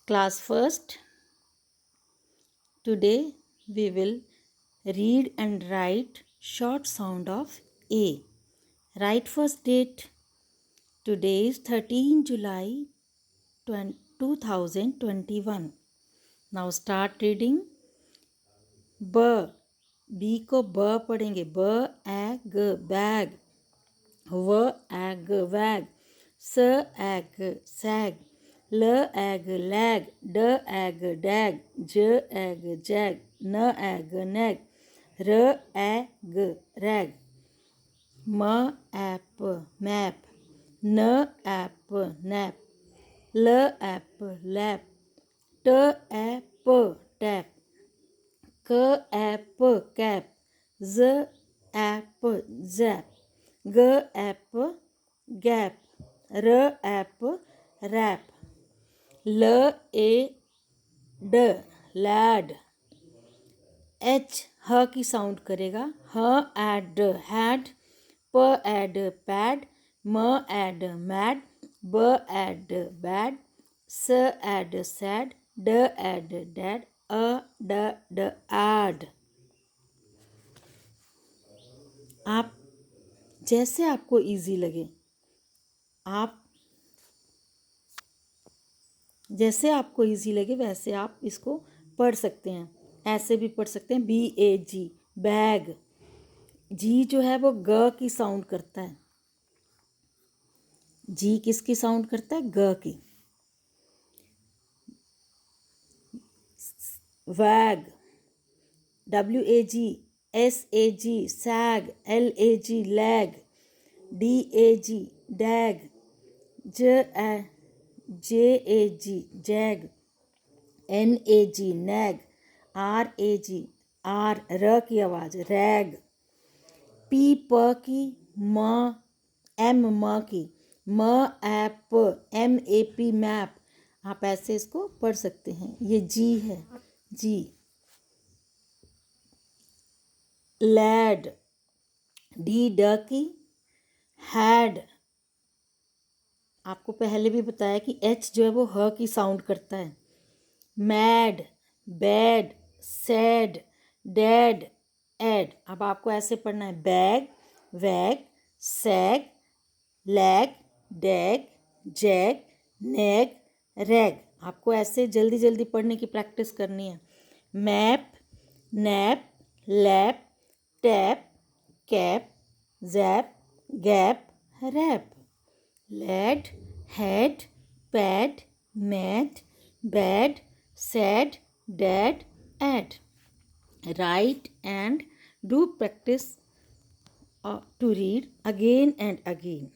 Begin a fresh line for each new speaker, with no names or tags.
Class first. Today we will read and write short sound of A. Write first date. Today is 13 July 2021. Now start reading. B. B को ब पढ़ेंगे. ब ए ग bag. व ए ग वैग. स ए ग सैग. ल ए ग लैग. ड ए ग डैग. ज ए ग जैग. न ए ग नैग. र ए ग रैग. म ए प मैप. न ए प नैप. ल ए प लैप. ट ए प टैप. क ए प कैप. ज ए प जैप. ग ए प गैप. र ए प रैप. ल ए ड लैड. एच ह की साउंड करेगा. ह एड हैड. प एड पैड. म एड मैड. ब एड बैड. स एड सैड. ड एड डैड. अ ड ड आड. आप जैसे आपको इजी लगे, वैसे आप इसको पढ़ सकते हैं. ऐसे भी पढ़ सकते हैं. BAG bag. जी जो है वो ग की साउंड करता है. जी किसकी साउंड करता है? ग की. Wag. WAG. SAG sag. LAG lag. DAG dag. JAG jag. NAG nag. RAG R र की आवाज़ रैग. P प की. म M म की. म ऐप. MAP map. आप ऐसे इसको पढ़ सकते हैं. ये जी है. जी. लैड. डी ड की. हैड. आपको पहले भी बताया कि एच जो है वो ह की साउंड करता है. Mad. Bad. Sad. Dad. Ad. अब आपको ऐसे पढ़ना है. Bag. Wag. Sag. Lag. Dag. Jag. Nag. Rag. आपको ऐसे जल्दी जल्दी पढ़ने की प्रैक्टिस करनी है. Map. Nap. Lap. Tap. Cap. Zap. Gap. Rap. Lad. Had. Pad. Mad. Bad. Sad. Dad. Ad. Write and do practice to read again and again.